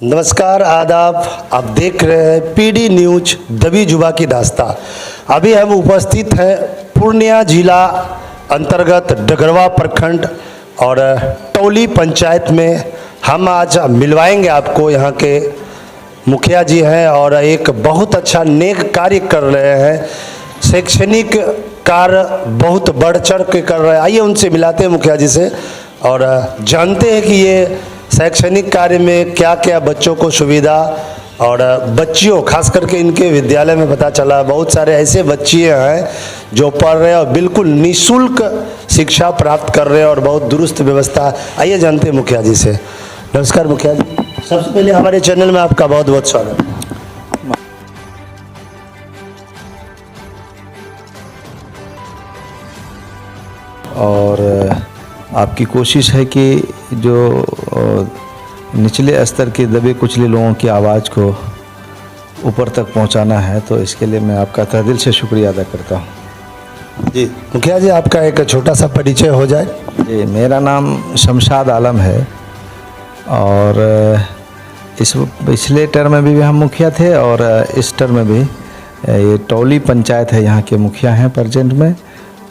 नमस्कार, आदाब। आप देख रहे हैं पीडी न्यूज दबी जुबा की दास्ता। अभी हम उपस्थित हैं पूर्णिया जिला अंतर्गत डगरवा प्रखंड और टौली पंचायत में। हम आज मिलवाएंगे आपको, यहाँ के मुखिया जी हैं और एक बहुत अच्छा नेक कार्य कर रहे हैं, शैक्षणिक कार्य बहुत बढ़ चढ़ के कर रहे हैं। आइए उनसे मिलाते हैं मुखिया जी से और जानते हैं कि ये शैक्षणिक कार्य में क्या क्या बच्चों को सुविधा और बच्चियों, खास करके इनके विद्यालय में पता चला बहुत सारे ऐसे बच्चियाँ हैं जो पढ़ रहे हैं और बिल्कुल निःशुल्क शिक्षा प्राप्त कर रहे हैं और बहुत दुरुस्त व्यवस्था। आइए जानते हैं मुखिया जी से। नमस्कार मुखिया जी, सबसे पहले हमारे चैनल में आपका बहुत बहुत स्वागत है। और आपकी कोशिश है कि जो निचले स्तर के दबे कुचले लोगों की आवाज़ को ऊपर तक पहुंचाना है, तो इसके लिए मैं आपका तहे दिल से शुक्रिया अदा करता हूं। जी मुखिया जी, आपका एक छोटा सा परिचय हो जाए। जी, मेरा नाम शमशाद आलम है और इस पिछले टर्म में भी हम मुखिया थे और इस टर्म में भी ये टौली पंचायत है, यहाँ के मुखिया हैं प्रेजेंट में,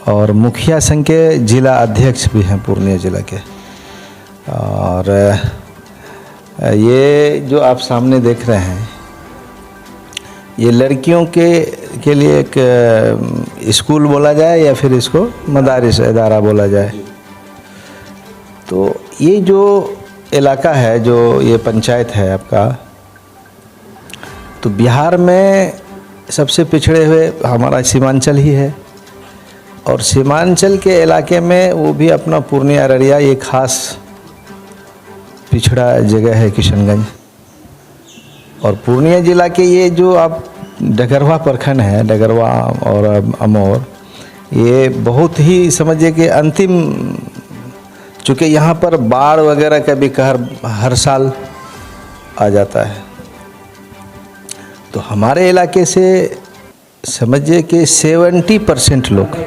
और मुखिया संघ के जिला अध्यक्ष भी हैं पूर्णिया जिला के। और ये जो आप सामने देख रहे हैं, ये लड़कियों के लिए एक स्कूल बोला जाए या फिर इसको मदारिस इदारा बोला जाए। तो ये जो इलाका है, जो ये पंचायत है आपका, तो बिहार में सबसे पिछड़े हुए हमारा सीमांचल ही है। और सीमांचल के इलाके में वो भी अपना पूर्णिया अररिया ये खास पिछड़ा जगह है किशनगंज। और पूर्णिया जिला के ये जो आप डगरवा प्रखंड है, डगरवा और अमौर, ये बहुत ही समझिए कि अंतिम, चूँकि यहाँ पर बाढ़ वगैरह का भी कहर हर साल आ जाता है। तो हमारे इलाके से समझिए कि 70% लोग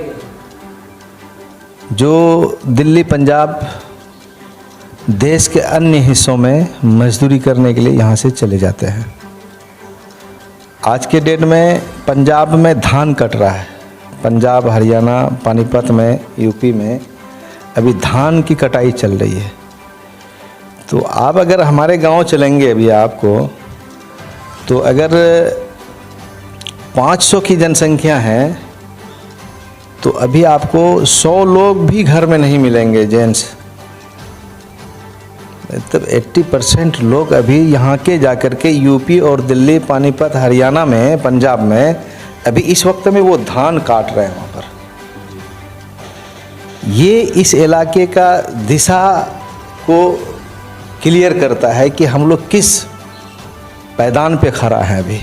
जो दिल्ली, पंजाब, देश के अन्य हिस्सों में मजदूरी करने के लिए यहाँ से चले जाते हैं। आज के डेट में पंजाब में धान कट रहा है। पंजाब, हरियाणा, पानीपत में, यूपी में अभी धान की कटाई चल रही है। तो आप अगर हमारे गांव चलेंगे अभी आपको, तो अगर 500 की जनसंख्या है तो अभी आपको 100 लोग भी घर में नहीं मिलेंगे जेंट्स। मतलब 80% लोग अभी यहाँ के जाकर के यूपी और दिल्ली, पानीपत, हरियाणा में, पंजाब में अभी इस वक्त में वो धान काट रहे हैं वहाँ पर। ये इस इलाके का दिशा को क्लियर करता है कि हम लोग किस पैदान पे खड़ा हैं अभी।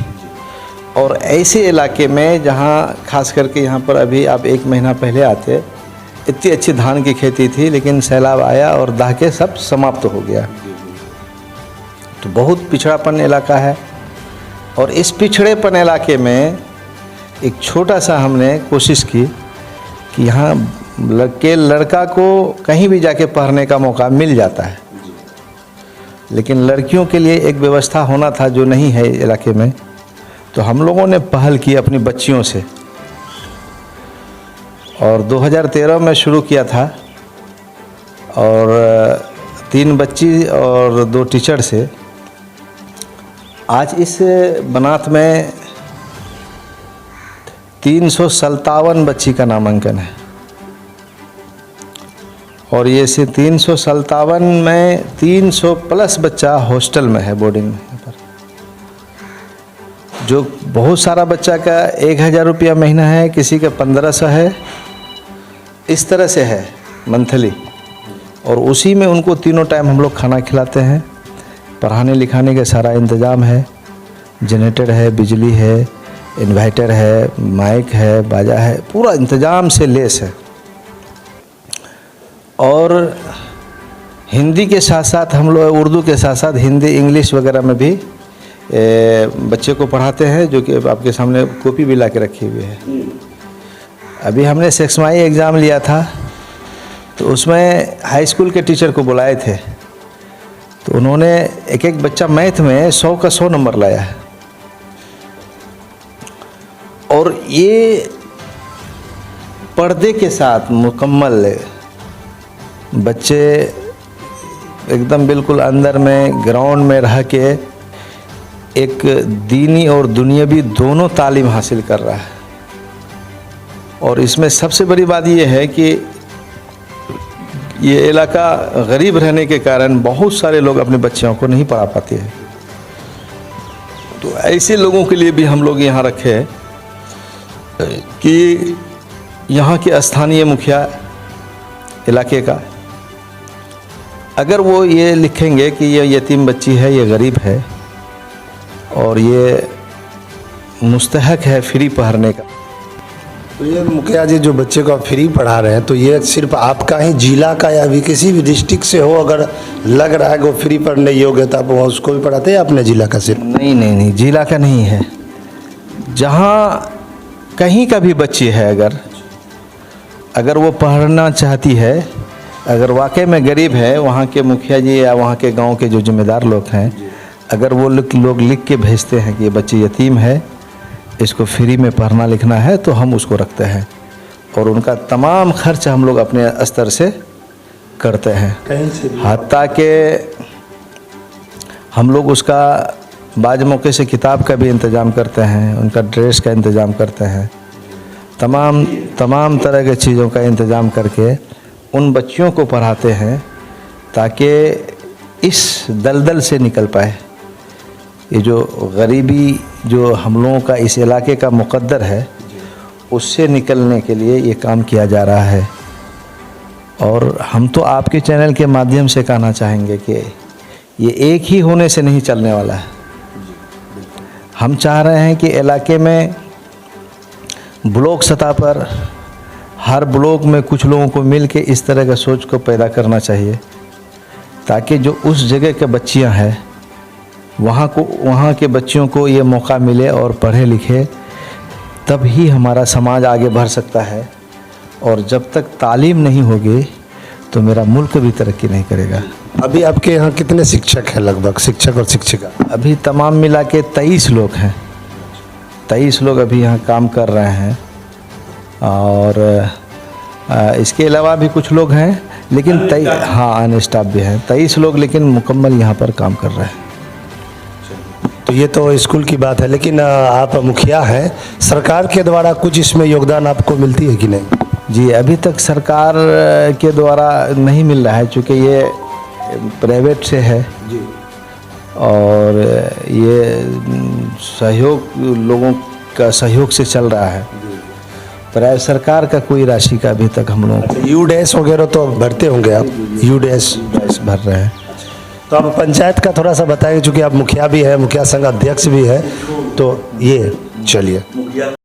और ऐसे इलाके में जहाँ खास करके यहाँ पर अभी आप 1 महीना पहले आते, इतनी अच्छी धान की खेती थी, लेकिन सैलाब आया और दहाके सब समाप्त हो गया। तो बहुत पिछड़ापन इलाका है। और इस पिछड़ेपन इलाके में एक छोटा सा हमने कोशिश की कि यहाँ लड़का को कहीं भी जाके पढ़ने का मौका मिल जाता है, लेकिन लड़कियों के लिए एक व्यवस्था होना था जो नहीं है इलाके में। तो हम लोगों ने पहल की अपनी बच्चियों से और 2013 में शुरू किया था। और 3 बच्ची और 2 टीचर से आज इस बनात में 357 बच्ची का नामांकन है। और ये से 357 में 300 प्लस बच्चा हॉस्टल में है, बोर्डिंग में। जो बहुत सारा बच्चा का 1000 रुपया महीना है, किसी का 1500 है, इस तरह से है मंथली। और उसी में उनको तीनों टाइम हम लोग खाना खिलाते हैं। पढ़ाने लिखाने का सारा इंतज़ाम है, जनरेटर है, बिजली है, इन्वर्टर है, माइक है, बाजा है, पूरा इंतज़ाम से लेस है। और हिंदी के साथ साथ हम लोग उर्दू के साथ साथ हिंदी, इंग्लिश वगैरह में भी बच्चे को पढ़ाते हैं, जो कि आपके सामने कॉपी भी ला के रखी हुई है। अभी हमने सेक्समाई एग्ज़ाम लिया था, तो उसमें हाई स्कूल के टीचर को बुलाए थे तो उन्होंने एक एक बच्चा मैथ में 100 का 100 नंबर लाया है। और ये पर्दे के साथ मुकम्मल बच्चे एकदम बिल्कुल अंदर में ग्राउंड में रह के एक दीनी और दुनियावी दोनों तालीम हासिल कर रहा है। और इसमें सबसे बड़ी बात ये है कि ये इलाका गरीब रहने के कारण बहुत सारे लोग अपने बच्चों को नहीं पढ़ा पाते हैं। तो ऐसे लोगों के लिए भी हम लोग यहाँ रखे हैं कि यहाँ के स्थानीय मुखिया इलाके का अगर वो ये लिखेंगे कि ये यतीम बच्ची है, ये गरीब है और ये मुस्तहक है फ्री पढ़ने का। तो ये मुखिया जी जो बच्चे को आप फ्री पढ़ा रहे हैं, तो ये सिर्फ आपका ही जिला का या भी किसी भी डिस्ट्रिक्ट से हो, अगर लग रहा है कि वो फ्री पढ़ने योग्य तो आप वहाँ उसको भी पढ़ाते हैं अपने जिला का सिर्फ? नहीं नहीं नहीं, जिला का नहीं है। जहाँ कहीं का भी बच्ची है अगर वो पढ़ना चाहती है, अगर वाकई में गरीब है, वहाँ के मुखिया जी या वहाँ के गांव के जो जिम्मेदार लोग हैं, अगर वो लोग लिख के भेजते हैं कि ये बच्ची यतीम है, इसको फ्री में पढ़ना लिखना है, तो हम उसको रखते हैं और उनका तमाम खर्च हम लोग अपने स्तर से करते हैं। कहीं से भी हत्ता के हम लोग उसका बाज़ मौके से किताब का भी इंतज़ाम करते हैं, उनका ड्रेस का इंतज़ाम करते हैं, तमाम तरह के चीज़ों का इंतज़ाम करके उन बच्चियों को पढ़ाते हैं ताकि इस दलदल से निकल पाए। ये जो गरीबी जो हम लोगों का इस इलाके का मुकद्दर है, उससे निकलने के लिए ये काम किया जा रहा है। और हम तो आपके चैनल के माध्यम से कहना चाहेंगे कि ये एक ही होने से नहीं चलने वाला है। हम चाह रहे हैं कि इलाके में ब्लॉक सतह पर हर ब्लॉक में कुछ लोगों को मिल के इस तरह का सोच को पैदा करना चाहिए ताकि जो उस जगह के बच्चियां हैं वहाँ के बच्चियों को ये मौका मिले और पढ़े लिखे, तब ही हमारा समाज आगे बढ़ सकता है। और जब तक तालीम नहीं होगी तो मेरा मुल्क भी तरक्की नहीं करेगा। अभी आपके यहाँ कितने शिक्षक हैं लगभग, शिक्षक और शिक्षिका? अभी तमाम मिला के 23 लोग हैं। 23 लोग अभी यहाँ काम कर रहे हैं और इसके अलावा भी कुछ लोग हैं, लेकिन हाँ अन स्टाफ भी हैं। 23 लोग लेकिन मुकम्मल यहाँ पर काम कर रहे हैं। तो ये तो स्कूल की बात है, लेकिन आप मुखिया हैं, सरकार के द्वारा कुछ इसमें योगदान आपको मिलती है कि नहीं? जी, अभी तक सरकार के द्वारा नहीं मिल रहा है, चूँकि ये प्राइवेट से है जी। और ये सहयोग लोगों का सहयोग से चल रहा है। प्राइवेट सरकार का कोई राशि का अभी तक हम लोग यूडैश वगैरह तो भरते होंगे आप? यूडैश भर रहे हैं। तो आप पंचायत का थोड़ा सा बताएंगे, चूँकि आप मुखिया भी है, मुखिया संघ अध्यक्ष भी है, तो ये चलिए।